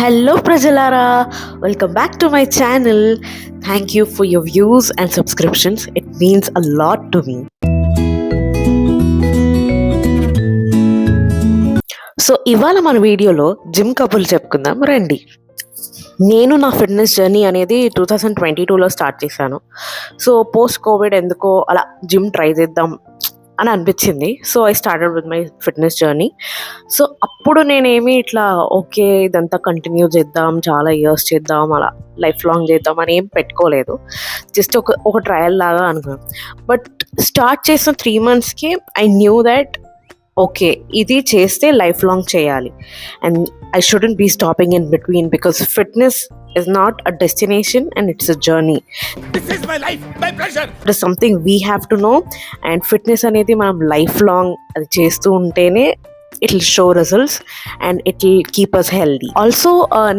Hello Prajalara, welcome back to my channel. Thank you for your views and subscriptions. It means a lot to me. So ఇవాళ మన వీడియోలో gym కబుర్లు చెప్పుకుందాం రండి. నేను నా ఫిట్నెస్ జర్నీ అనేది 2022లో స్టార్ట్ చేశాను. సో పోస్ట్ కోవిడ్ ఎందుకో అలా జిమ్ ట్రై చేద్దాం అని అనిపించింది. So I started with my fitness journey. So అప్పుడు నేనేమి ఇట్లా ఓకే ఇదంతా కంటిన్యూ చేద్దాం, చాలా ఇయర్స్ చేద్దాం, అలా లైఫ్ లాంగ్ చేద్దాం అని ఏం పెట్టుకోలేదు. జస్ట్ ఒక ట్రయల్ లాగా అనుకున్నాను. బట్ స్టార్ట్ చేసిన 3 monthsకి ఐ న్యూ దట్ ఓకే ఇది చేస్తే లైఫ్ లాంగ్ చేయాలి and I shouldn't be stopping in between because fitness is not a destination and it's a journey. This is my life, my pleasure. It is something we have to know and fitness అనేది మనం life long అది చేస్తూ ఉంటేనే it will show results and it will keep us healthy. Also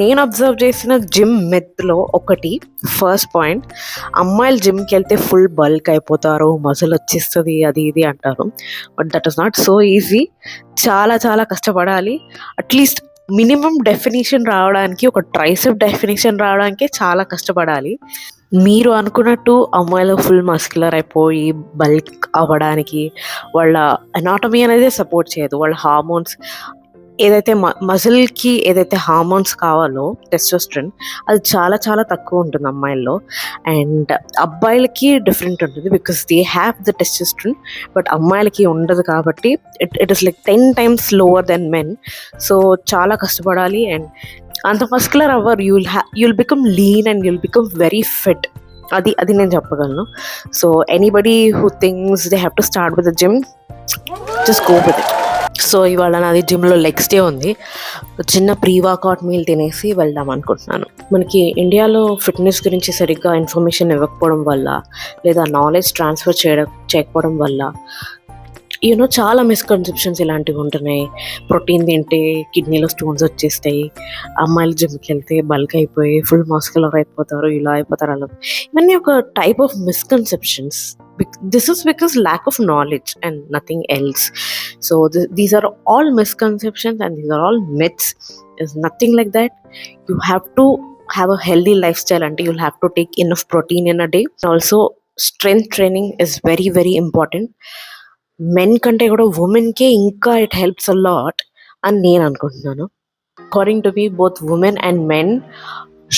నేను observe చేసిన gym మెత్లో ఒకటి first point, అమ్మాయిలు జిమ్కి వెళ్తే ఫుల్ బల్క్ అయిపోతారు, మజిల్ వచ్చేస్తుంది అది ఇది అంటారు. But that is not so easy. చాలా చాలా కష్టపడాలి. అట్లీస్ట్ మినిమం డెఫినేషన్ రావడానికి, ఒక ట్రైసెప్ డెఫినేషన్ రావడానికి చాలా కష్టపడాలి. మీరు అనుకున్నట్టు అమ్మాయిలు ఫుల్ మస్క్యులర్ అయిపోయి బల్క్ అవ్వడానికి వాళ్ళ అనాటమీ అనేది సపోర్ట్ చేయదు. వాళ్ళ హార్మోన్స్ ఏదైతే మజిల్కి ఏదైతే హార్మోన్స్ కావాలో టెస్టోస్టెరాన్ అది చాలా చాలా తక్కువ ఉంటుంది అమ్మాయిల్లో. అండ్ అబ్బాయిలకి డిఫరెంట్ ఉంటుంది because they have the testosterone, but అమ్మాయిలకి ఉండదు కాబట్టి it is like 10 times lower than men. So చాలా కష్టపడాలి అండ్ అంత మస్కులర్ అవ్వరు. You'll become lean and you'll become very fit. అది నేను చెప్పగలను. So anybody who thinks they have to start with the gym, just go with it. So ఇవాళ నాది జిమ్లో లెగ్స్ డే ఉంది. చిన్న ప్రీ వర్కౌట్ మీల్ తినేసి వెళ్దాం అనుకుంటున్నాను. మనకి ఇండియాలో ఫిట్నెస్ గురించి సరిగ్గా ఇన్ఫర్మేషన్ ఇవ్వకపోవడం వల్ల లేదా నాలెడ్జ్ ట్రాన్స్ఫర్ చేయకపోవడం వల్ల చాలా మిస్కన్సెప్షన్స్ ఇలాంటివి ఉంటున్నాయి. ప్రోటీన్ తింటే కిడ్నీలో స్టోన్స్ వచ్చేస్తాయి, అమ్మాయిలు జిమ్కి వెళ్తే బల్క్ అయిపోయి ఫుల్ మస్కులర్ అయిపోతారు, ఇలా అయిపోతారు, అలా. ఇవన్నీ ఒక type of misconceptions. This is because lack of knowledge and nothing else. So these are all misconceptions and these are all myths. There's nothing like that. You have to have a healthy lifestyle and you'll have to take enough protein in a day. Also strength training is very very important. Men కంటే కూడా ఉమెన్కే ఇంకా it helps a lot అని నేను అనుకుంటున్నాను. According to me both women and men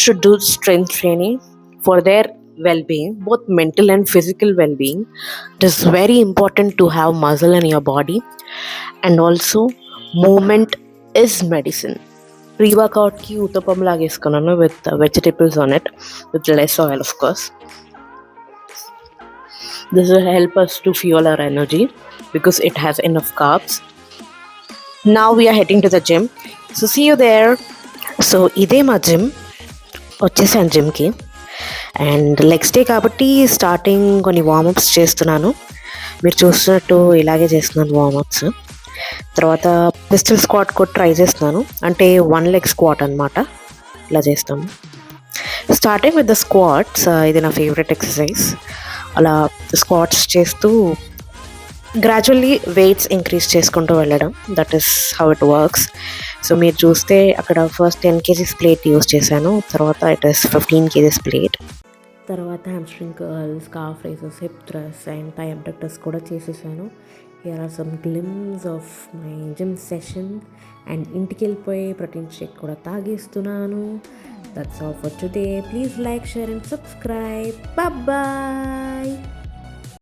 should do strength training for their well-being, both mental and physical well-being. It is very important to have muscle in your body, and also movement is medicine. Pre-workout ki uttapam lageskunnanu with vegetables on it, with less oil of course. This will help us to fuel our energy because it has enough carbs. Now we are heading to the gym, so see you there. So ide ma gym వచ్చేసాను జిమ్కి. And legs day కాబట్టి starting కొన్ని warm-ups చేస్తున్నాను. మీరు చూస్తున్నట్టు ఇలాగే చేస్తున్నాను warm-ups. తర్వాత పిస్టల్ స్క్వాట్ కూడా ట్రై చేస్తున్నాను, అంటే 1 leg స్క్వాట్ అనమాట. ఇలా చేస్తాము. స్టార్టింగ్ విత్ ద స్క్వాట్స్, ఇది నా ఫేవరెట్ ఎక్సర్సైజ్. అలా స్క్వాట్స్ చేస్తూ గ్రాడ్యువల్లీ వెయిట్స్ ఇంక్రీజ్ చేసుకుంటూ వెళ్ళడం, that is how it works. So మీరు చూస్తే అక్కడ ఫస్ట్ 10 kgs ప్లేట్ యూస్ చేశాను, తర్వాత ఇట్ ఈస్ 15 kgs ప్లేట్. తర్వాత hamstring curls, calf raises, hip thrust and thigh abductors కూడా చేసేసాను. Here are some glimpse of my gym session. And ఇంటికి వెళ్ళిపోయి ప్రోటీన్ షేక్ కూడా తాగేస్తున్నాను. That's all for today. Please like, share and subscribe. Bye.